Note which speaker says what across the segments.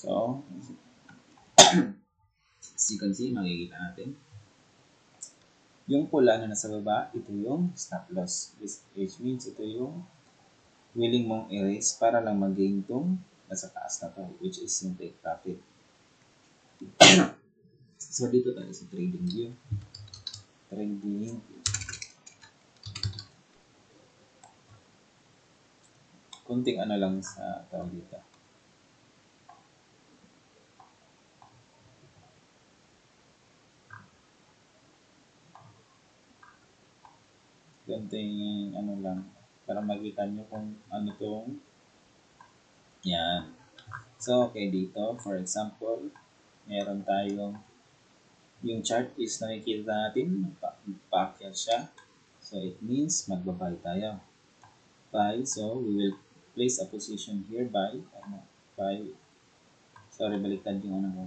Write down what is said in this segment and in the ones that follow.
Speaker 1: So, as you can see, makikita natin. Yung pula na nasa baba, ito yung stop loss. Which means ito yung willing mong erase para lang mag-gain itong nasa taas na to, which is yung take profit. So, dito tayo sa trading view. Trading. Kunting ano lang sa tawag dito. Kunting ano lang para makita nyo kung ano tong yan. So, okay dito. For example, meron tayong yung chart is nakikita natin paakyat siya. So, it means magbabay tayo. Buy. So, we will place a position here by sorry, baliktad yung ano ko.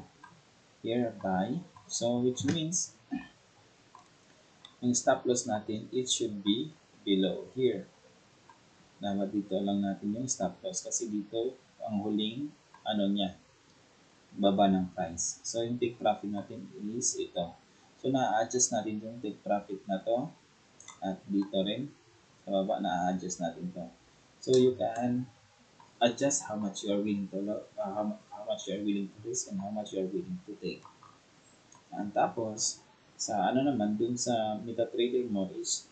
Speaker 1: Here, buy. So, which means yung stop loss natin, it should be below here. Dapat dito lang natin yung stop loss kasi dito ang huling ano niya, baba ng price. So, yung take profit natin is ito. So, na-adjust natin yung take profit na to at dito rin sa baba na-adjust natin to. So, you can adjust how much you are willing to how much you are willing to risk and how much you are willing to take. And tapos, sa ano naman, dun sa MetaTrader mo is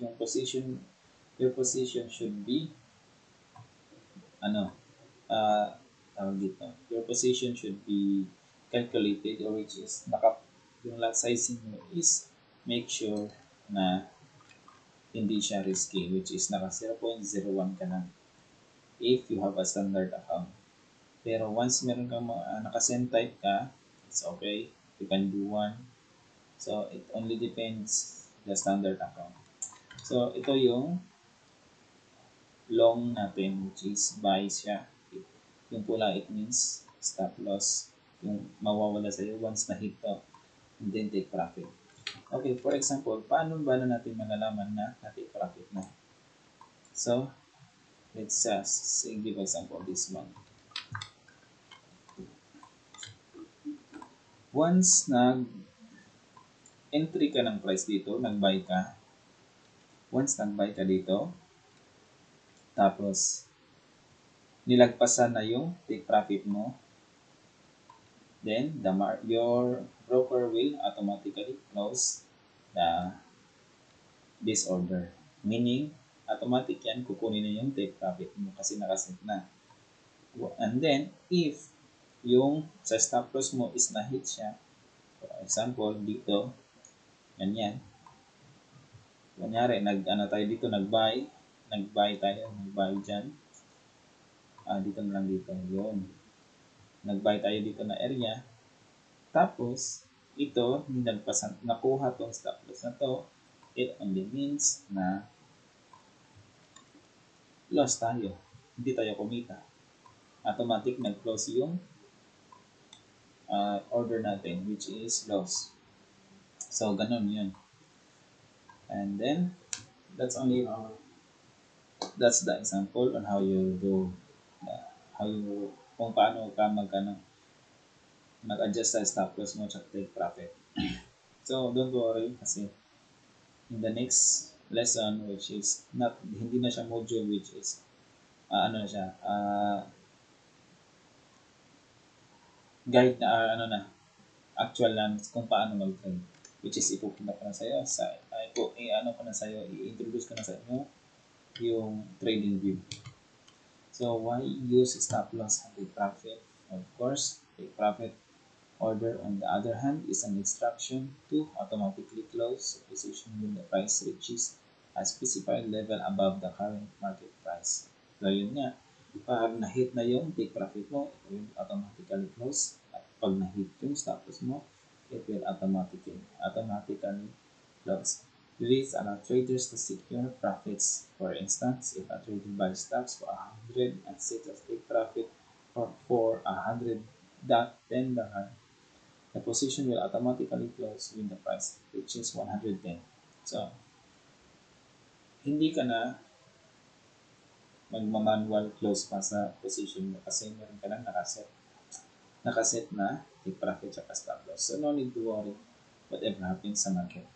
Speaker 1: yung your position should be tawag dito, your position should be calculated, or which is yung lot sizing mo is make sure na hindi siya risky, which is naka 0.01 ka lang if you have a standard account. Pero once meron kang naka-send type ka, it's okay, you can do one. So it only depends the standard account. So ito yung long natin, which is buy siya. Yung pula, it means stop loss. Yung mawawala sa'yo once na hit to, and then take profit. Okay, for example, paano ba na natin malalaman na take profit na? So, let's give example this one. Once nag-entry ka ng price dito, nag-buy ka. Once nag-buy ka dito, tapos nilagpasan na yung take profit mo, then your broker will automatically close this order. Meaning, automatic yan, kukunin na yung take profit mo kasi nakaset na. And then, if yung sa stop loss mo is na-hit siya, for example, dito, ganyan. Kunyari, tayo dito, nag-buy dyan. Dito na lang dito, yun. Nag-buy tayo dito na area. Tapos, ito, nakuha tong stop loss na to, it only means na loss tayo. Hindi tayo kumita. Automatic nag-close yung order natin, which is loss. So, ganun yun. And then, that's the example on how you do, kung paano ka mag-adjust sa stop loss mo at take profit. So, don't worry kasi in the next lesson, which is hindi na siya module, which is guide na actual na kung paano mag-trade, which is ipupunta ko na sa'yo i-introduce ko na sa inyo yung trading view. So why use stop loss and take profit? Of course, take profit order on the other hand is an instruction to automatically close position when the price reaches a specified level above the current market price. So yun nga, pag na-hit na yung take profit mo, it will automatically close. At pag na-hit yung stop loss mo, it will automatically close. This allows traders to secure profits. For instance, if a trader buys stocks for 100 and sets a take profit for 100, then the position will automatically close when the price reaches 110. So, hindi ka na magma-manual close pa sa position mo kasi meron ka lang nakaset. nakaset na take profit at stop loss. So no need to worry whatever happens sa market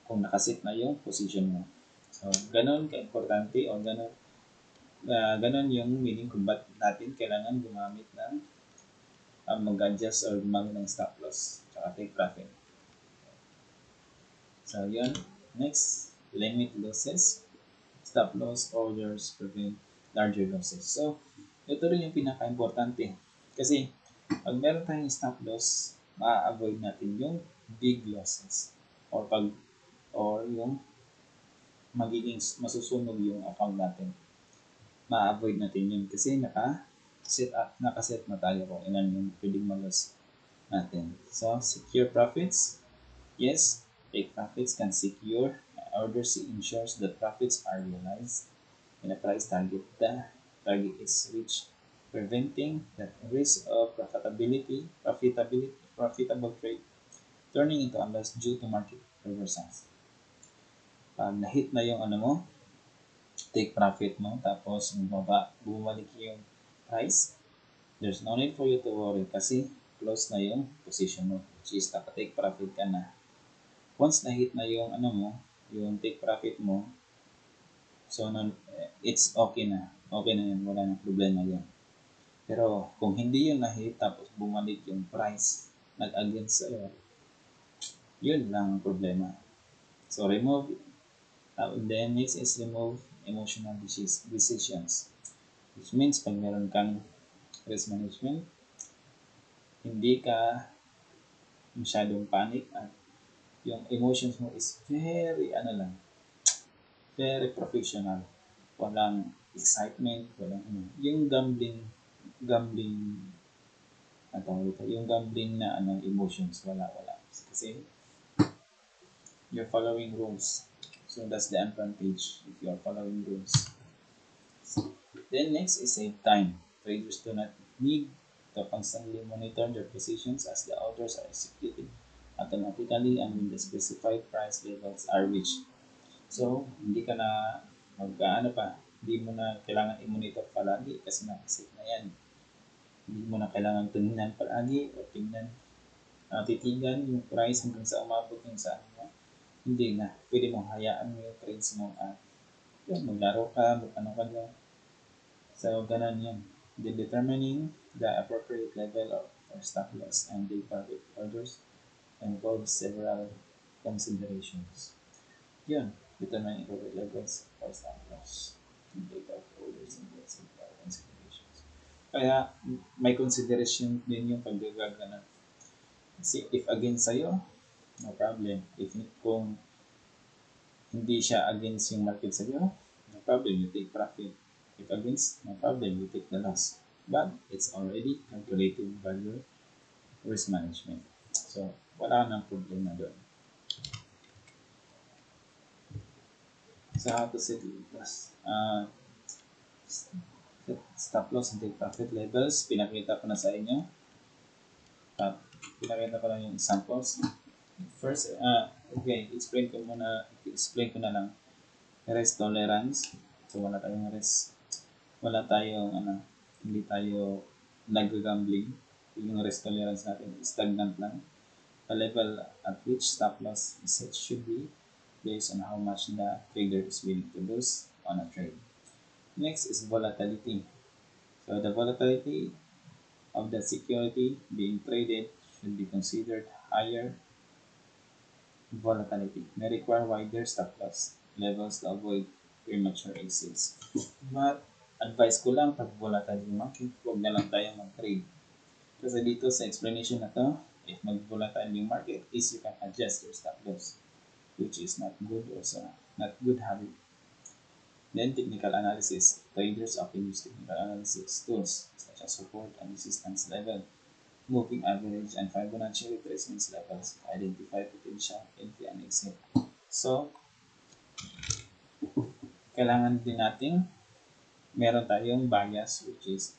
Speaker 1: kung nakaset na yung position mo. So ganun ka-importante o ganun yung meaning kung ba't natin kailangan gumamit ng mag-adjust or gumamit ng stop loss at take profit. So yun. Next, limit losses. Stop loss orders prevent larger losses. So, ito rin yung pinaka-importante. Kasi, pag meron tayong stop loss, ma-avoid natin yung big losses. Or yung magiging masusunog yung account natin. Ma-avoid natin yun kasi nakaset na tayo kung ilan yung pwedeng malos natin. So, secure profits. Yes, take profits can secure orders ensures that profits are realized when a price target is reached, preventing the risk of profitable trade turning into a loss due to market reversals. Pag na-hit na yung take profit mo, tapos bumalik yung price, there's no need for you to worry kasi close na yung position mo, which is take profit ka na. Once na-hit na yung yung take profit mo, so it's okay na. Okay na yun, wala nang problema yun. Pero kung hindi yun na-hit tapos bumalik yung price nag-against sa'yo, yun lang ang problema. So remove, then next is remove emotional decisions. Which means pag meron kang risk management, hindi ka masyadong panic at yung emotions mo is very very professional. Walang excitement, walang yung gambling yung gambling na emotions, wala. Kasi you're following rules. So that's the advantage if you're following rules. Then next is save time. Traders do not need to constantly monitor their positions as the orders are executed automatically and when the specified price levels are reached. So, hindi ka na hindi mo na kailangan i-monitor palagi kasi nakaset na yan. Hindi mo na kailangan tingnan palagi o titigan yung price hanggang sa umabot yung sa Hindi na. Pwede mong hayaan mo yung trades mo at maglaro ka, ka lang. So, ganun yun. Then determining the appropriate level of stop loss and take profit orders involves several considerations. Yun. Determining appropriate levels for stop loss and take profit orders involves several considerations. Kaya, may consideration din yung paggagana. Kasi if against sa'yo, no problem. Kung hindi siya against yung market sa'yo, no problem, you take profit. If against, no problem, you take the loss. But it's already calculated by your risk management. So, wala nang problema doon. So, how to set stop loss and take profit levels. Pinakita ko na sa inyo. Pinakita ko lang yung examples. First, explain ko na lang. Risk tolerance. So, wala tayong risk. Wala tayong, hindi tayo nag-gambling. Yung risk tolerance natin is stagnant lang. The level at which stop loss is set should be based on how much the trader is willing to lose on a trade. Next is volatility. So, the volatility of the security being traded should be considered higher volatility. May require wider stop loss levels to avoid premature exits. But, advice ko lang pag volatile yung market, huwag na lang tayo mag-trade. Kasi dito sa explanation na to, if mag-volatile yung market, is you can adjust your stop loss, which is not good habit. Then, technical analysis. Traders often use technical analysis tools such as support and resistance level, moving average, and Fibonacci retracement levels to identify potential entry and exit. So, kailangan din natin meron tayong bias, which is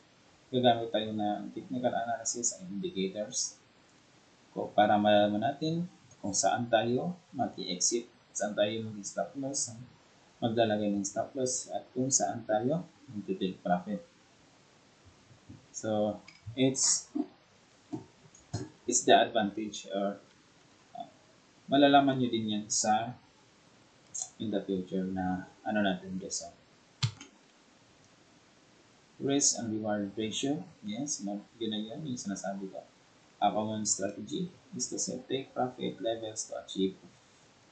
Speaker 1: gagamit tayo ng technical analysis and indicators para malaman natin kung saan tayo mag-exit, saan tayo mag-stop loss, maglalagay ng stop loss, at kung saan tayo mag-take profit. So, it's is the advantage, or malalaman nyo din yan sa in the future na ano natin guys. Risk and reward ratio. Yes, yun na yun yung sinasabi ko. A common strategy is to set take profit levels to achieve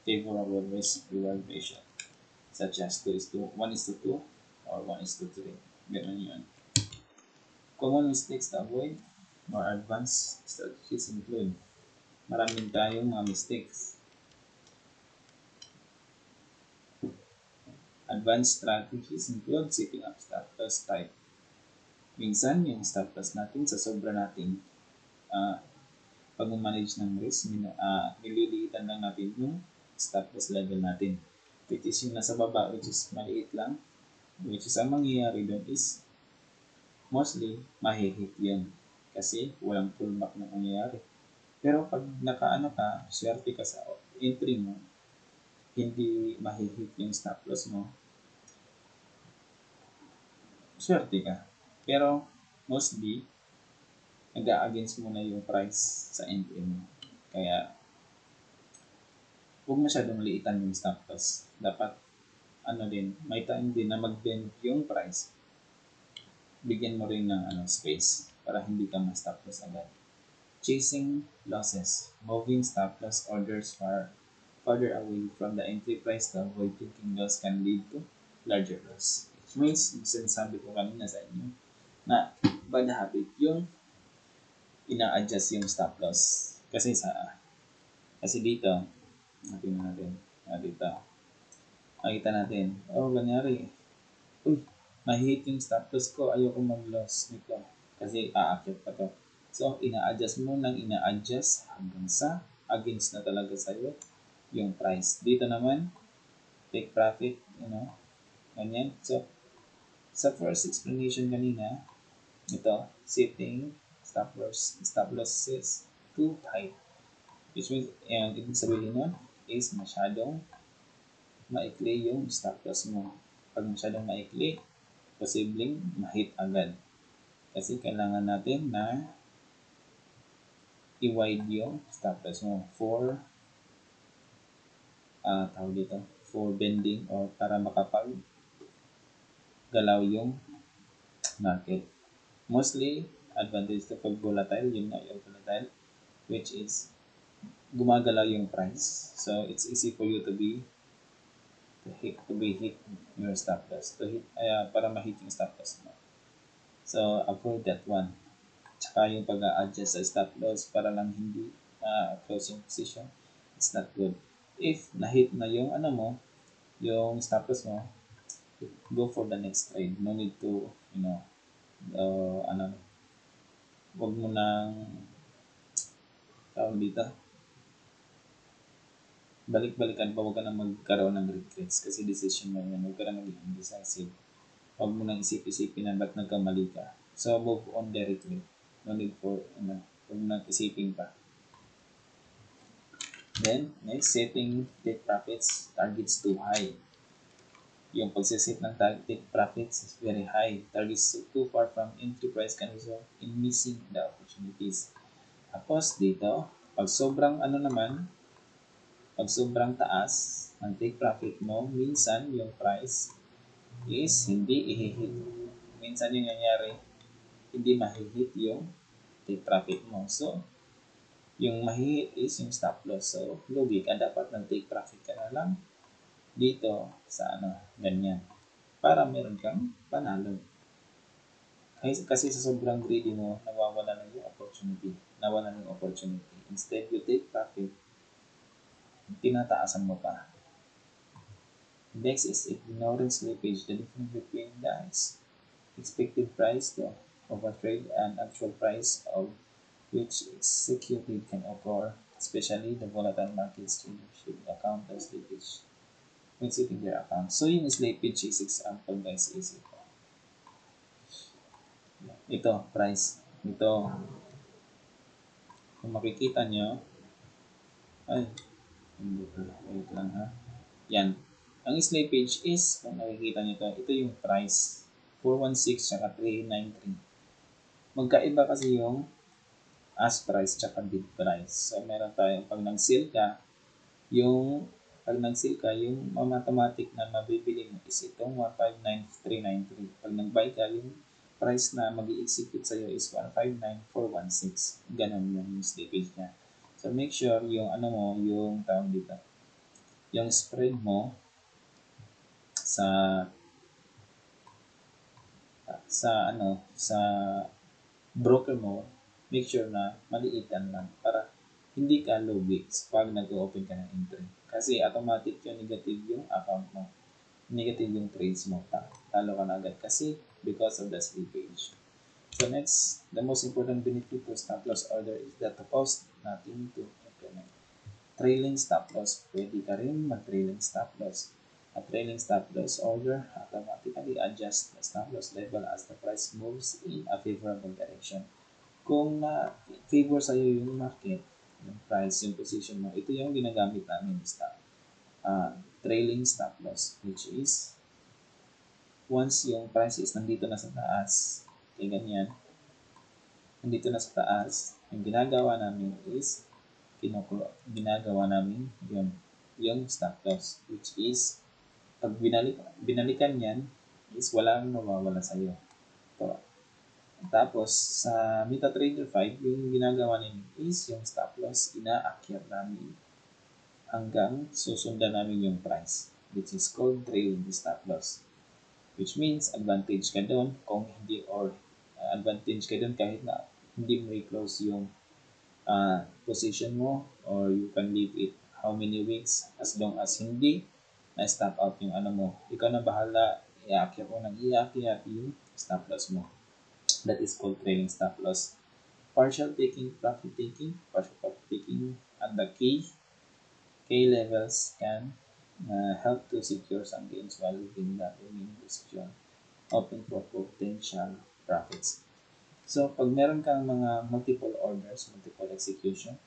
Speaker 1: favorable risk-reward ratio, such as 1:2 or 1:3. Ganun yun. Common mistakes to avoid. More advanced strategies include maraming tayong mga mistakes. Advanced strategies include setting up stop loss type. Minsan, yung stop loss natin sa sobra natin pag-manage ng risk, nililiitan lang natin yung stop loss level natin. Which is yung nasa baba, which is maliit lang. Which is ang mangyayari doon is mostly mahihit yun. Kasi walang pullback na mangyayari. Pero pag nakaano ka, swerte ka sa entry mo, hindi mahihit yung stop loss mo, swerte ka. Pero mostly, nag-a-against mo na yung price sa entry mo. Kaya, huwag masyadong liitan yung stop loss. Dapat, may time din na mag-bend yung price. Bigyan mo rin ng space para hindi ka ma-stop loss agad. Chasing losses. Moving stop loss orders farther away from the entry price to avoid taking loss can lead to larger loss. Which means, sinasabi ko kanina sa inyo, na bad habit yung ina-adjust yung stop loss. Kasi dito, dito, nakita natin, ganyari, mahihit yung stop loss ko, ayoko mag-loss nito. Kasi aakyat pa to. So, ina-adjust mo nang ina-adjust hanggang sa against na talaga sa'yo yung price. Dito naman, take profit, ganyan. So, sa first explanation kanina, ito, setting stop losses too tight. Which means, ibig sabihin nun is masyadong maikli yung stop loss mo. Pag masyadong maikli, posibleng ma-hit agad. Kasi kailangan natin na i-wide yung stop loss mo for for bending or para makapag galaw yung market. Mostly, advantage to pag volatile, yun nga yung volatile, which is gumagalaw yung price. So, it's easy for you to hit your stop loss, para ma-hit yung stop loss mo. So, avoid that one. Tsaka yung pag-a-adjust sa stop loss para lang hindi close yung position, it's not good. If na-hit na yung yung stop loss mo, go for the next trade. No need to, wag mo nang balik-balikan pa, wag ka nang magkaroon ng regrets kasi decision mo yun, wag ka nang maging indecisive. Wag mo nang isip-isipin na ba't nagkamali ka. So, move on directly. No need for, wag mo nang isipin pa. Then, next, setting take profits, targets too high. Yung pagsiset ng take profits is very high. Targets too far from entry price can result in missing the opportunities. Tapos dito, pag sobrang taas ang take profit mo, minsan yung price is hindi i-hit. Minsan yung nangyari, hindi ma-hit yung take profit mo. So, yung ma-hit is yung stop loss. So, lugi ka, dapat ng take profit ka na lang dito sa ganyan. Para meron kang panalo. Kasi sa sobrang greedy mo, nawawala na yung opportunity. Instead, you take profit, tinataasan mo pa. Next is ignoring slippage. The difference between the expected price of a trade and actual price of which executed can occur, especially the volatile markets should account the slippage when setting their account. So yung slippage is example guys is ito price. Ito, kung makikita nyo, hindi pala, wait lang ha. Yan. Ang slippage is, kung nakikita nyo ito yung price. 416 tsaka 393. Magkaiba kasi yung ask price tsaka bid price. So meron tayong pag nag-sell ka, yung yung automatic na mabibili mo is itong 159,393. Pag nag-buy ka, yung price na mag-i-execute sa'yo is 159,416. Ganun yung slippage niya. So make sure yung ano mo, yung tawag dito, yung spread mo sa sa broker mo, make sure na maliitan lang para hindi ka lugi pag nag-open ka ng entry. Kasi automatic yung negative yung account mo. Negative yung trades mo. Talo ka na agad kasi because of the slippage. So next, the most important benefit to stop loss order is that the cost nothing to implement. Trailing stop loss. Pwede ka rin mag-trailing stop loss. A trailing stop loss order automatically adjusts the stop loss level as the price moves in a favorable direction. Kung na-favor sa'yo yung market, yung price, yung position mo, ito yung ginagamit namin stop. Trailing stop loss, which is once yung price is nandito na sa taas, kaya ganyan, nandito na sa taas, yung ginagawa namin is ginagawa namin yung stop loss, which is pag binalikan yan is walang mawawala sa'yo. So, tapos sa MetaTrader 5, yung ginagawa namin is yung stop loss inaakyat namin hanggang susundan namin yung price, which is called trailing stop loss. Which means advantage ka doon kung hindi or advantage ka doon kahit na hindi mo i-close yung position mo, or you can leave it how many weeks as long as hindi na-stop out yung ano mo. Ikaw na bahala, i-aakyat mo nang i-aakyat yung stop loss mo. That is called trailing stop loss. Partial taking, profit taking, at the key levels can help to secure some gains while leaving the remaining position open for potential profits. So, pag meron kang mga multiple orders, multiple execution,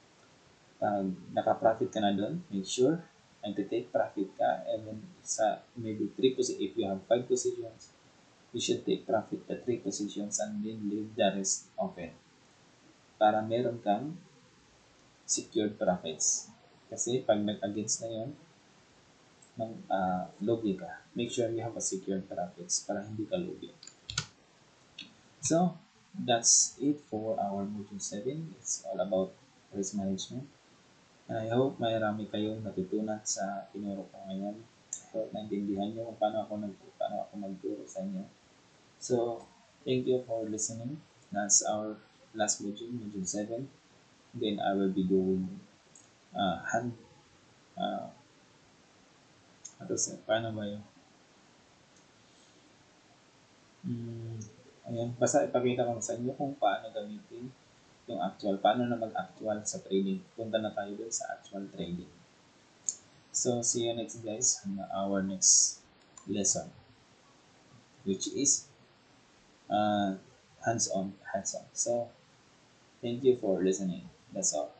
Speaker 1: pag naka-profit ka na doon, make sure nag-take profit ka, even sa maybe 3 positions, if you have 5 positions, you should take profit the 3 positions and then leave the rest open para meron kang secured profits. Kasi pag nag-against na yun, lugi ka. Make sure you have a secured profits para hindi ka lugi. So, that's it for our module 7. It's all about risk management. And I hope marami kayong natutunan sa tinuro ko ngayon. I hope naintindihan nyo kung paano ako magturo sa inyo. So, thank you for listening. That's our last module, module 7. Then I will be doing paano ba yun? Ayan, basta ipakita ko sa inyo kung paano gamitin yung actual, paano na mag-actual sa trading. Punta na tayo dun sa actual trading. So, see you next guys on our next lesson, which is hands-on. So, thank you for listening. That's all.